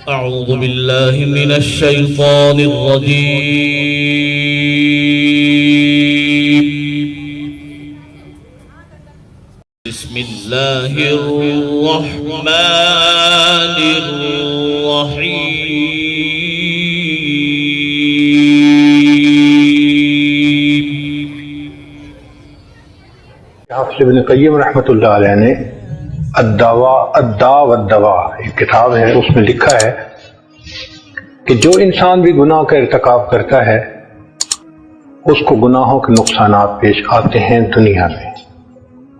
أعوذ بالله من الشيطان الرجيم. بسم الله الرحمن الرحيم. حافظ ابن قیم رحمۃ اللہ علیہ نے الداء والدواء ایک کتاب ہے، اس میں لکھا ہے کہ جو انسان بھی گناہ کا ارتکاب کرتا ہے اس کو گناہوں کے نقصانات پیش آتے ہیں دنیا میں۔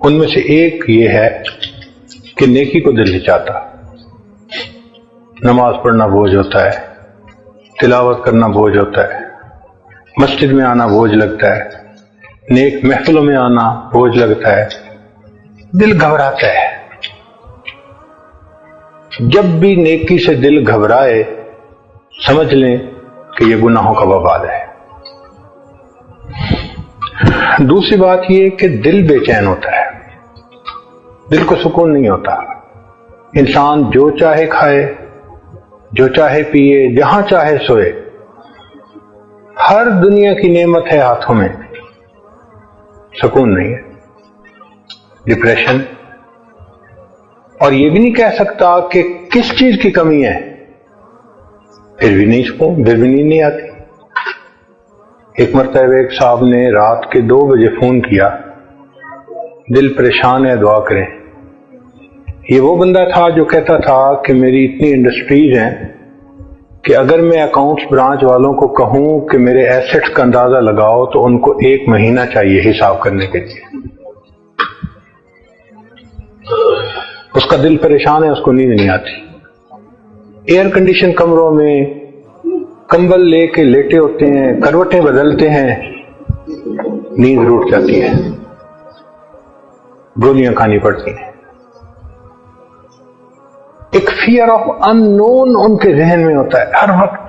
ان میں سے ایک یہ ہے کہ نیکی کو دل نہیں چاہتا، نماز پڑھنا بوجھ ہوتا ہے، تلاوت کرنا بوجھ ہوتا ہے، مسجد میں آنا بوجھ لگتا ہے، نیک محفلوں میں آنا بوجھ لگتا ہے، دل گھبراتا ہے۔ جب بھی نیکی سے دل گھبرائے سمجھ لیں کہ یہ گناہوں کا وبال ہے۔ دوسری بات یہ کہ دل بے چین ہوتا ہے، دل کو سکون نہیں ہوتا۔ انسان جو چاہے کھائے، جو چاہے پیے، جہاں چاہے سوئے، ہر دنیا کی نعمت ہے ہاتھوں میں، سکون نہیں ہے، ڈپریشن، اور یہ بھی نہیں کہہ سکتا کہ کس چیز کی کمی ہے، پھر بھی نہیں سکون، پھر بھی نیند نہیں آتی۔ ایک مرتبہ ایک صاحب نے رات کے 2 بجے فون کیا، دل پریشان ہے، دعا کریں۔ یہ وہ بندہ تھا جو کہتا تھا کہ میری اتنی انڈسٹریز ہیں کہ اگر میں اکاؤنٹس برانچ والوں کو کہوں کہ میرے ایسٹس کا اندازہ لگاؤ تو ان کو 1 مہینہ چاہیے حساب کرنے کے لیے۔ اس کا دل پریشان ہے، اس کو نیند نہیں آتی۔ ایئر کنڈیشن کمروں میں کمبل لے کے لیٹے ہوتے ہیں، کروٹیں بدلتے ہیں، نیند روٹ جاتی ہے، گولیاں کھانی پڑتی ہیں۔ ایک فیئر آف ان نون ان کے ذہن میں ہوتا ہے ہر وقت۔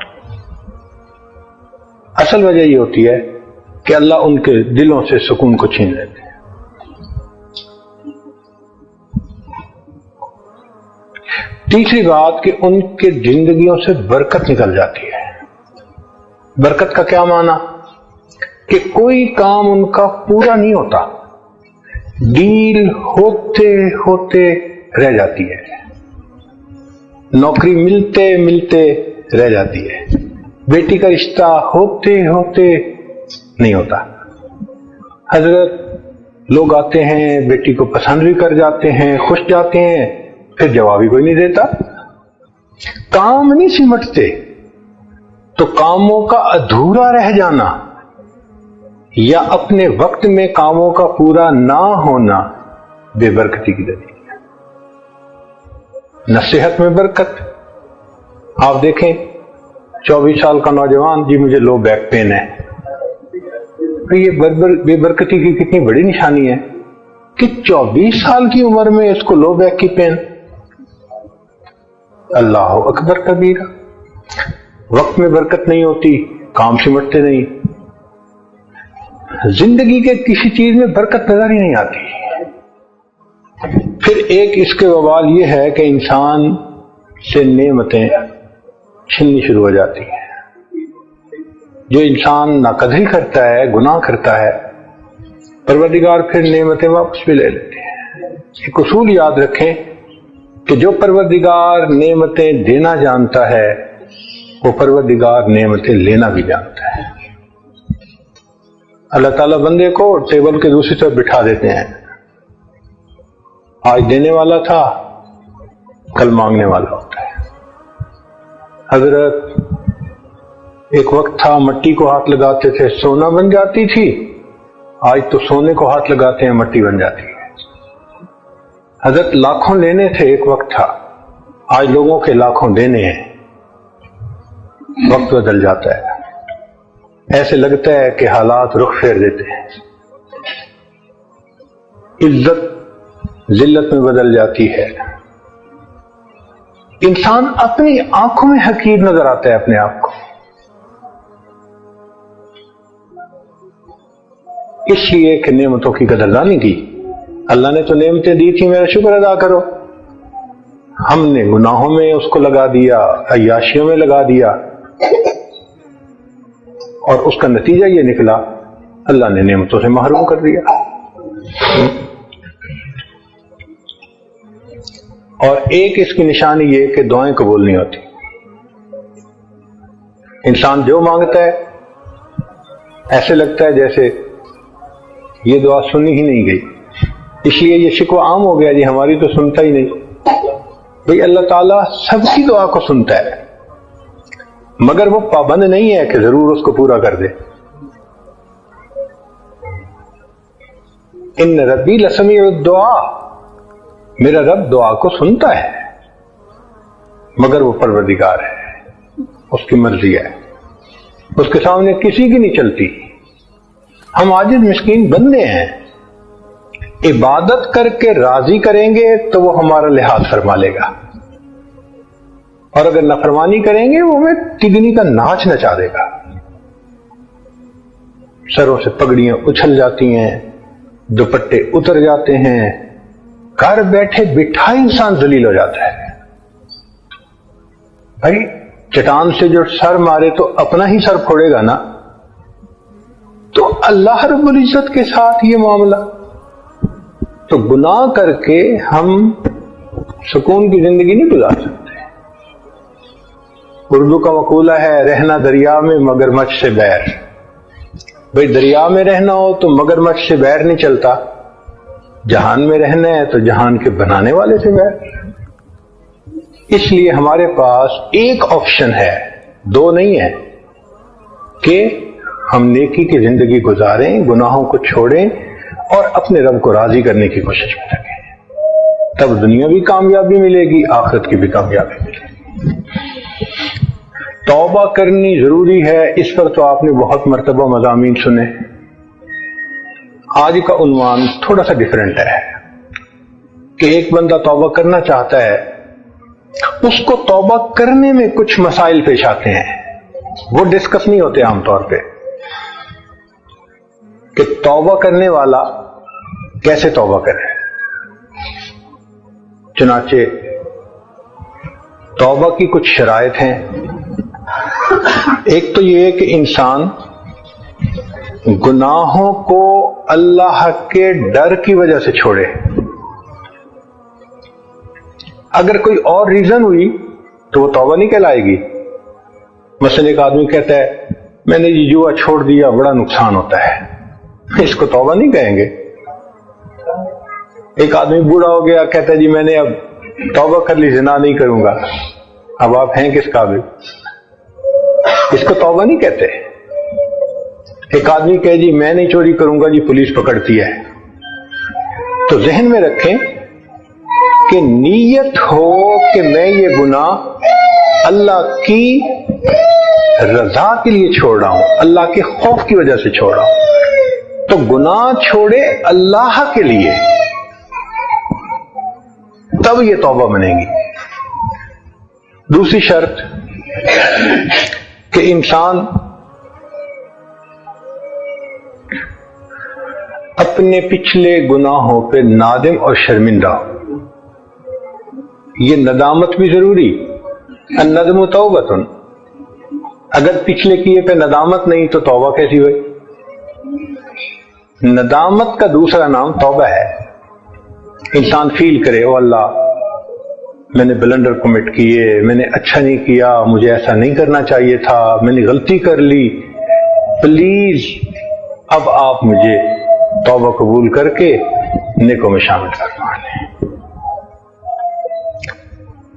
اصل وجہ یہ ہوتی ہے کہ اللہ ان کے دلوں سے سکون کو چھین لیتے ہیں۔ تیسری بات کہ ان کے زندگیوں سے برکت نکل جاتی ہے۔ برکت کا کیا معنی؟ کہ کوئی کام ان کا پورا نہیں ہوتا، ڈیل ہوتے ہوتے رہ جاتی ہے، نوکری ملتے ملتے رہ جاتی ہے، بیٹی کا رشتہ ہوتے ہوتے نہیں ہوتا۔ حضرت لوگ آتے ہیں، بیٹی کو پسند بھی کر جاتے ہیں، خوش جاتے ہیں، پھر جواب ہی کوئی نہیں دیتا۔ کام نہیں سمٹتے تو کاموں کا ادھورا رہ جانا یا اپنے وقت میں کاموں کا پورا نہ ہونا بے برکتی کی دلیل ہے۔ نہ صحت میں برکت، آپ دیکھیں 24 سال کا نوجوان، جی مجھے لو بیک پین ہے، یہ بے برکتی کی کتنی بڑی نشانی ہے کہ 24 سال کی عمر میں اس کو لو بیک کی پین۔ اللہ اکبر کبیرہ۔ وقت میں برکت نہیں ہوتی، کام سمٹتے نہیں، زندگی کے کسی چیز میں برکت نظر ہی نہیں آتی۔ پھر ایک اس کے وبال یہ ہے کہ انسان سے نعمتیں چھننی شروع ہو جاتی ہیں۔ جو انسان ناقدری کرتا ہے، گناہ کرتا ہے، پروردگار پھر نعمتیں واپس بھی لے لیتے ہیں۔ ایک اصول یاد رکھیں کہ جو پروردگار نعمتیں دینا جانتا ہے وہ پروردگار نعمتیں لینا بھی جانتا ہے۔ اللہ تعالیٰ بندے کو ٹیبل کے دوسری طرف بٹھا دیتے ہیں، آج دینے والا تھا، کل مانگنے والا ہوتا ہے۔ حضرت ایک وقت تھا مٹی کو ہاتھ لگاتے تھے سونا بن جاتی تھی، آج تو سونے کو ہاتھ لگاتے ہیں مٹی بن جاتی ہے۔ حضرت لاکھوں لینے تھے ایک وقت تھا، آج لوگوں کے لاکھوں دینے ہیں۔ وقت بدل جاتا ہے، ایسے لگتا ہے کہ حالات رخ پھیر دیتے ہیں، عزت ذلت میں بدل جاتی ہے، انسان اپنی آنکھوں میں حقیر نظر آتا ہے اپنے آپ کو۔ اس لیے کہ نعمتوں کی قدردانی کی۔ اللہ نے تو نعمتیں دی تھی، میرا شکر ادا کرو۔ ہم نے گناہوں میں اس کو لگا دیا، عیاشیوں میں لگا دیا، اور اس کا نتیجہ یہ نکلا اللہ نے نعمتوں سے محروم کر دیا۔ اور ایک اس کی نشانی یہ کہ دعائیں قبول نہیں ہوتی۔ انسان جو مانگتا ہے ایسے لگتا ہے جیسے یہ دعا سنی ہی نہیں گئی، اس لیے یہ شکوہ عام ہو گیا، جی ہماری تو سنتا ہی نہیں۔ بھئی اللہ تعالیٰ سب کی دعا کو سنتا ہے، مگر وہ پابند نہیں ہے کہ ضرور اس کو پورا کر دے۔ ان ربی لسمیع الدعاء، میرا رب دعا کو سنتا ہے، مگر وہ پروردگار ہے، اس کی مرضی ہے، اس کے سامنے کسی کی نہیں چلتی۔ ہم عاجز مسکین بندے ہیں، عبادت کر کے راضی کریں گے تو وہ ہمارا لحاظ فرما لے گا، اور اگر نافرمانی کریں گے وہ ہمیں تگنی کا ناچ نچا دے گا۔ سروں سے پگڑیاں اچھل جاتی ہیں، دوپٹے اتر جاتے ہیں، گھر بیٹھے بٹھا انسان ذلیل ہو جاتا ہے۔ بھائی چٹان سے جو سر مارے تو اپنا ہی سر پھوڑے گا نا، تو اللہ رب العزت کے ساتھ یہ معاملہ۔ تو گناہ کر کے ہم سکون کی زندگی نہیں گزار سکتے۔ اردو کا مقولہ ہے رہنا دریا میں مگرمچھ سے بیر۔ بھئی دریا میں رہنا ہو تو مگرمچھ سے بیر نہیں چلتا، جہان میں رہنا ہے تو جہان کے بنانے والے سے بیر۔ اس لیے ہمارے پاس ایک آپشن ہے، دو نہیں ہے، کہ ہم نیکی کی زندگی گزاریں، گناہوں کو چھوڑیں اور اپنے رب کو راضی کرنے کی کوشش میں لگیں، تب دنیا بھی کامیابی ملے گی، آخرت کی بھی کامیابی ملے گی۔ توبہ کرنی ضروری ہے، اس پر تو آپ نے بہت مرتبہ مضامین سنے۔ آج کا عنوان تھوڑا سا ڈیفرنٹ ہے کہ ایک بندہ توبہ کرنا چاہتا ہے، اس کو توبہ کرنے میں کچھ مسائل پیش آتے ہیں، وہ ڈسکس نہیں ہوتے عام طور پہ، کہ توبہ کرنے والا کیسے توبہ کرے۔ چنانچہ توبہ کی کچھ شرائط ہیں۔ ایک تو یہ ہے کہ انسان گناہوں کو اللہ کے ڈر کی وجہ سے چھوڑے۔ اگر کوئی اور ریزن ہوئی تو وہ توبہ نہیں کہلائے گی۔ مثلا ایک آدمی کہتا ہے میں نے یہ جوا چھوڑ دیا، بڑا نقصان ہوتا ہے، اس کو توبہ نہیں کہیں گے۔ ایک آدمی بوڑھا ہو گیا، کہتا ہے جی میں نے اب توبہ کر لی، زنا نہیں کروں گا۔ اب آپ ہیں کس قابل؟ اس کو توبہ نہیں کہتے۔ ایک آدمی کہے جی میں نہیں چوری کروں گا، جی پولیس پکڑتی ہے۔ تو ذہن میں رکھیں کہ نیت ہو کہ میں یہ گناہ اللہ کی رضا کے لیے چھوڑ رہا ہوں، اللہ کے خوف کی وجہ سے چھوڑ رہا ہوں، تو گناہ چھوڑے اللہ کے لیے، تب یہ توبہ بنے گی۔ دوسری شرط کہ انسان اپنے پچھلے گناہوں پہ نادم اور شرمندہ ہو۔ یہ ندامت بھی ضروری، الندم توبۃ۔ اگر پچھلے کیے پہ ندامت نہیں تو توبہ کیسی ہوئی؟ ندامت کا دوسرا نام توبہ ہے۔ انسان فیل کرے او اللہ میں نے بلنڈر کمٹ کیے، میں نے اچھا نہیں کیا، مجھے ایسا نہیں کرنا چاہیے تھا، میں نے غلطی کر لی، پلیز اب آپ مجھے توبہ قبول کر کے نیکوں میں شامل کروا لیں۔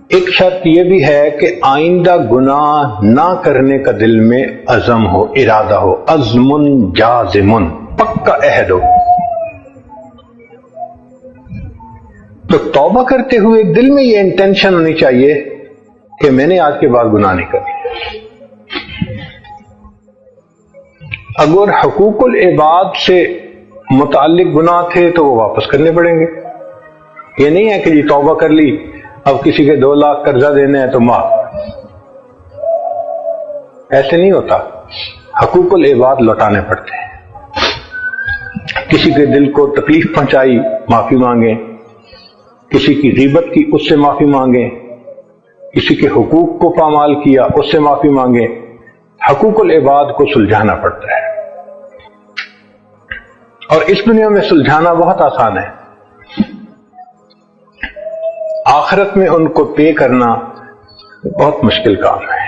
ایک شرط یہ بھی ہے کہ آئندہ گناہ نہ کرنے کا دل میں عزم ہو، ارادہ ہو، عزم جازم، پکا عہد ہو۔ تو توبہ کرتے ہوئے دل میں یہ انٹینشن ہونی چاہیے کہ میں نے آج کے بعد گناہ نہیں کرنا۔ اگر حقوق العباد سے متعلق گناہ تھے تو وہ واپس کرنے پڑیں گے۔ یہ نہیں ہے کہ جی توبہ کر لی، اب کسی کے 2 لاکھ قرضہ دینے ہیں تو معاف، ایسے نہیں ہوتا۔ حقوق العباد لوٹانے پڑتے ہیں۔ کسی کے دل کو تکلیف پہنچائی، معافی مانگیں۔ کسی کی غیبت کی اس سے معافی مانگیں، کسی کے حقوق کو پامال کیا اس سے معافی مانگیں. حقوق العباد کو سلجھانا پڑتا ہے، اور اس دنیا میں سلجھانا بہت آسان ہے، آخرت میں ان کو پے کرنا بہت مشکل کام ہے.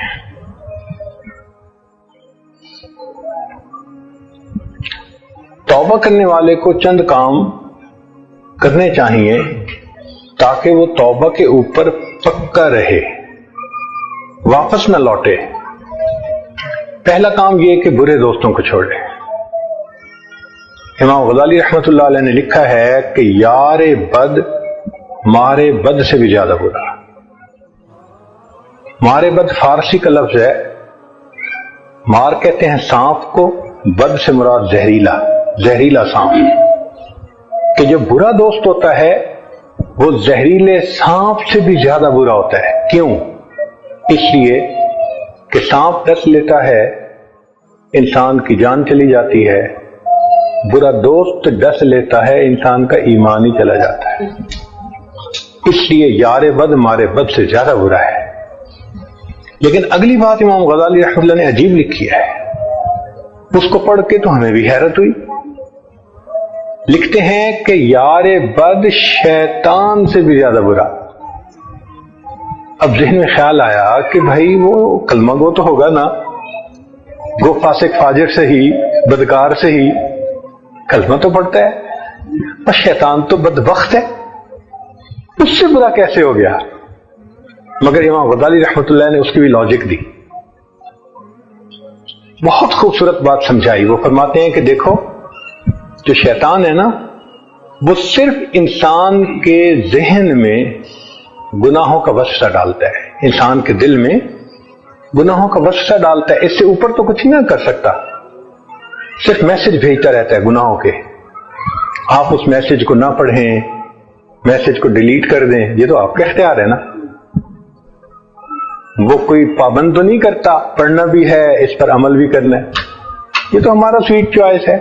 توبہ کرنے والے کو چند کام کرنے چاہیے تاکہ وہ توبہ کے اوپر پکا رہے، واپس نہ لوٹے. پہلا کام یہ کہ برے دوستوں کو چھوڑے. امام غزالی رحمۃ اللہ علیہ نے لکھا ہے کہ یار بد مارے بد سے بھی زیادہ برا. مارے بد فارسی کا لفظ ہے، مار کہتے ہیں سانپ کو، بد سے مراد زہریلا سانپ. کہ جو برا دوست ہوتا ہے وہ زہریلے سانپ سے بھی زیادہ برا ہوتا ہے. کیوں؟ اس لیے کہ سانپ ڈس لیتا ہے، انسان کی جان چلی جاتی ہے. برا دوست ڈس لیتا ہے، انسان کا ایمان ہی چلا جاتا ہے. اس لیے یار بد مارے بد سے زیادہ برا ہے. لیکن اگلی بات امام غزالی رحمۃ اللہ نے عجیب لکھی ہے، اس کو پڑھ کے تو ہمیں بھی حیرت ہوئی. لکھتے ہیں کہ یار بد شیطان سے بھی زیادہ برا. اب ذہن میں خیال آیا کہ بھائی وہ کلمہ گو تو ہوگا نا، گو فاسق فاجر سے ہی، بدکار سے ہی، کلمہ تو پڑھتا ہے، اور شیطان تو بدبخت ہے، اس سے برا کیسے ہو گیا؟ مگر امام غزالی رحمۃ اللہ نے اس کی بھی لاجک دی، بہت خوبصورت بات سمجھائی. وہ فرماتے ہیں کہ دیکھو، جو شیطان ہے نا، وہ صرف انسان کے ذہن میں گناہوں کا وسوسہ ڈالتا ہے، انسان کے دل میں گناہوں کا وسوسہ ڈالتا ہے. اس سے اوپر تو کچھ نہ کر سکتا، صرف میسج بھیجتا رہتا ہے گناہوں کے. آپ اس میسج کو نہ پڑھیں، میسج کو ڈیلیٹ کر دیں، یہ تو آپ کا اختیار ہے نا. وہ کوئی پابند تو نہیں کرتا، پڑھنا بھی ہے، اس پر عمل بھی کرنا ہے، یہ تو ہمارا سویٹ چوائس ہے.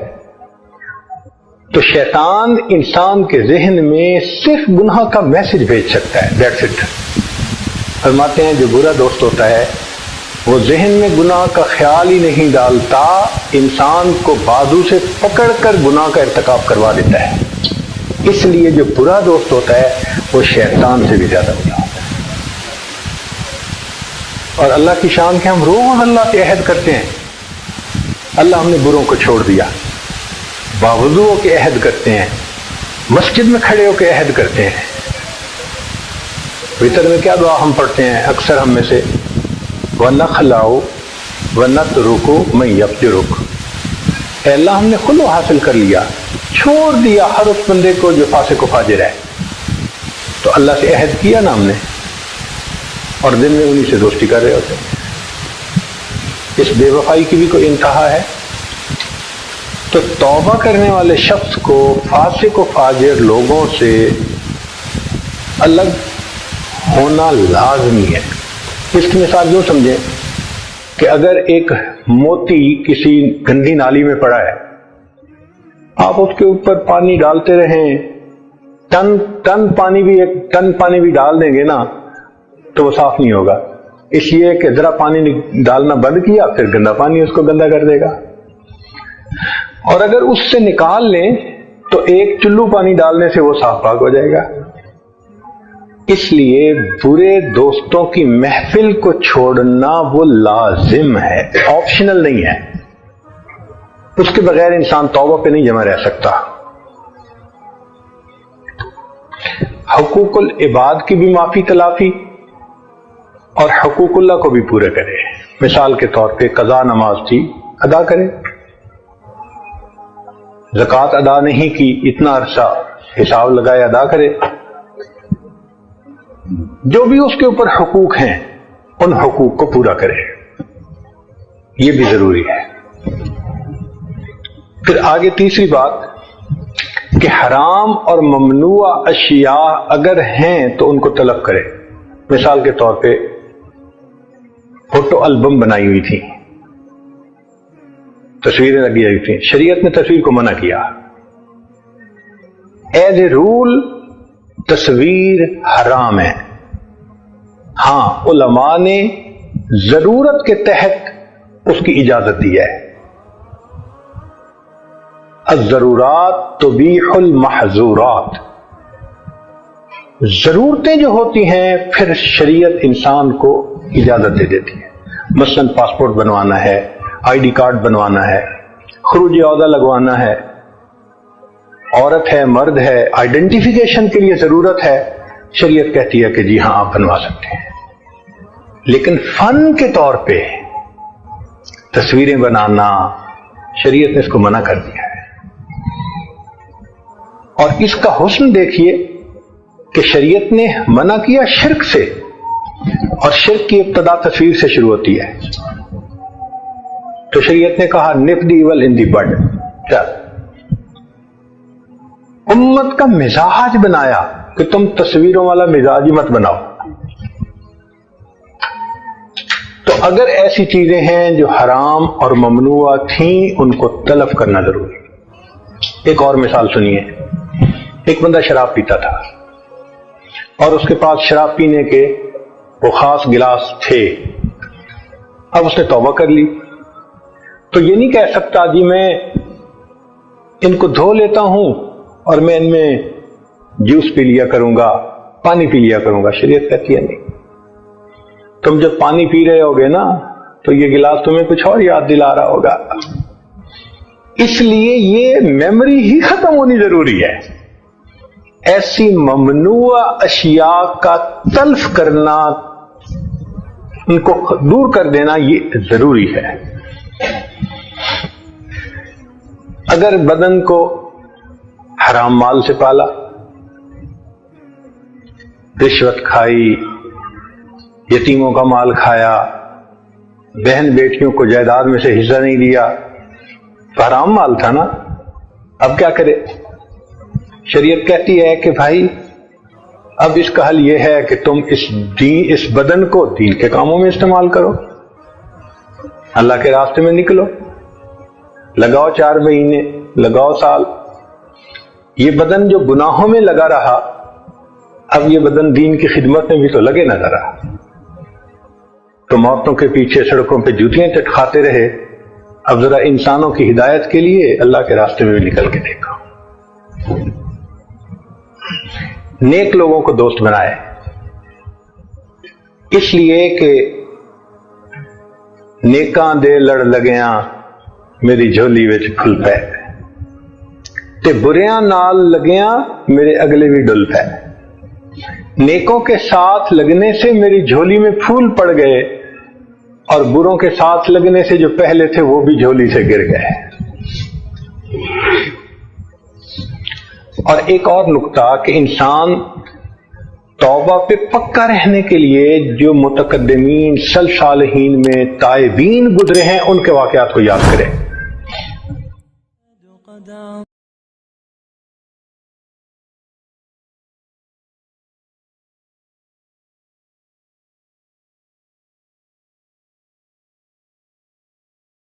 تو شیطان انسان کے ذہن میں صرف گناہ کا میسج بھیج سکتا ہے، دیٹس اٹ. فرماتے ہیں جو برا دوست ہوتا ہے وہ ذہن میں گناہ کا خیال ہی نہیں ڈالتا، انسان کو بازو سے پکڑ کر گناہ کا ارتکاب کروا دیتا ہے. اس لیے جو برا دوست ہوتا ہے وہ شیطان سے بھی زیادہ برا ہوتا ہے. اور اللہ کی شان کے ہم روز اللہ سے عہد کرتے ہیں، اللہ ہم نے بروں کو چھوڑ دیا، باوضو ہو کے عہد کرتے ہیں، مسجد میں کھڑے ہو کے عہد کرتے ہیں. وتر میں کیا دعا ہم پڑھتے ہیں اکثر ہم میں سے؟ وَنَخْلَعُ وَنَتْرُكُ مَن يَفْجُرُكَ. اے اللہ ہم نے خلو حاصل کر لیا، چھوڑ دیا ہر اس بندے کو جو فاسق و فاجر ہے. تو اللہ سے عہد کیا نا ہم نے، اور دن میں انہی سے دوستی کر رہے ہوتے ہیں. اس بے وفائی کی بھی کوئی انتہا ہے؟ تو توبہ کرنے والے شخص کو فاسق و فاجر لوگوں سے الگ ہونا لازمی ہے. اس کی مثال یوں سمجھیں کہ اگر ایک موتی کسی گندی نالی میں پڑا ہے، آپ اس کے اوپر پانی ڈالتے رہیں، ٹن پانی بھی ڈال دیں گے نا تو وہ صاف نہیں ہوگا. اس لیے کہ ذرا پانی ڈالنا بند کیا، پھر گندا پانی اس کو گندا کر دے گا. اور اگر اس سے نکال لیں تو ایک چلو پانی ڈالنے سے وہ صاف پاک ہو جائے گا. اس لیے برے دوستوں کی محفل کو چھوڑنا وہ لازم ہے، آپشنل نہیں ہے. اس کے بغیر انسان توبہ پہ نہیں جمع رہ سکتا. حقوق العباد کی بھی معافی تلافی اور حقوق اللہ کو بھی پورے کرے. مثال کے طور پہ قضا نماز تھی، ادا کرے. زکوٰۃ ادا نہیں کی، اتنا عرصہ حساب لگائے، ادا کرے. جو بھی اس کے اوپر حقوق ہیں ان حقوق کو پورا کرے، یہ بھی ضروری ہے. پھر آگے تیسری بات کہ حرام اور ممنوع اشیاء اگر ہیں تو ان کو طلب کرے. مثال کے طور پہ فوٹو البم بنائی ہوئی تھی، تصویریں لگی ہوئی تھیں، شریعت نے تصویر کو منع کیا. ایز اے رول تصویر حرام ہے. ہاں علماء نے ضرورت کے تحت اس کی اجازت دی ہے. الضرورات تبیح المحظورات. ضرورتیں جو ہوتی ہیں پھر شریعت انسان کو اجازت دے دیتی ہے. مثلا پاسپورٹ بنوانا ہے, آئی ڈی کارڈ بنوانا ہے, خروج عہدہ لگوانا ہے, عورت ہے مرد ہے, آئیڈینٹیفیکیشن کے لیے ضرورت ہے, شریعت کہتی ہے کہ جی ہاں آپ بنوا سکتے ہیں. لیکن فن کے طور پہ تصویریں بنانا شریعت نے اس کو منع کر دیا ہے. اور اس کا حسن دیکھیے کہ شریعت نے منع کیا شرک سے, اور شرک کی ابتدا تصویر سے شروع ہوتی ہے. تو شریعت نے کہا nip the evil in the bud. امت کا مزاج بنایا کہ تم تصویروں والا مزاج ہی مت بناؤ. تو اگر ایسی چیزیں ہیں جو حرام اور ممنوع تھیں ان کو تلف کرنا ضروری. ایک اور مثال سنیے. ایک بندہ شراب پیتا تھا اور اس کے پاس شراب پینے کے وہ خاص گلاس تھے. اب اس نے توبہ کر لی تو یہ نہیں کہہ سکتا جی میں ان کو دھو لیتا ہوں اور میں ان میں جوس پی لیا کروں گا, پانی پی لیا کروں گا. شریعت کہتی ہے نہیں. تم جب پانی پی رہے ہوگے نا تو یہ گلاس تمہیں کچھ اور یاد دلا رہا ہوگا. اس لیے یہ میموری ہی ختم ہونی ضروری ہے. ایسی ممنوع اشیاء کا تلف کرنا, ان کو دور کر دینا یہ ضروری ہے. اگر بدن کو حرام مال سے پالا, رشوت کھائی, یتیموں کا مال کھایا, بہن بیٹیوں کو جائیداد میں سے حصہ نہیں دیا, تو حرام مال تھا نا. اب کیا کرے؟ شریعت کہتی ہے کہ بھائی اب اس کا حل یہ ہے کہ تم اس بدن کو دین کے کاموں میں استعمال کرو, اللہ کے راستے میں نکلو, لگاؤ 4 مہینے, لگاؤ سال. یہ بدن جو گناہوں میں لگا رہا, اب یہ بدن دین کی خدمت میں بھی تو لگے نہ رہا. تو موتوں کے پیچھے سڑکوں پہ جوتیاں چٹکھاتے رہے. اب ذرا انسانوں کی ہدایت کے لیے اللہ کے راستے میں بھی نکل کے دیکھو. نیک لوگوں کو دوست بنائے, اس لیے کہ نیکاں دے لڑ لگیاں میری جھولی وچ پھل پے, تے بریاں نال لگیاں میرے اگلے بھی ڈل پے. نیکوں کے ساتھ لگنے سے میری جھولی میں پھول پڑ گئے, اور بروں کے ساتھ لگنے سے جو پہلے تھے وہ بھی جھولی سے گر گئے. اور ایک اور نقطہ کہ انسان توبہ پہ پکا رہنے کے لیے جو متقدمین سلف صالحین میں تائبین گزرے ہیں ان کے واقعات کو یاد کرے.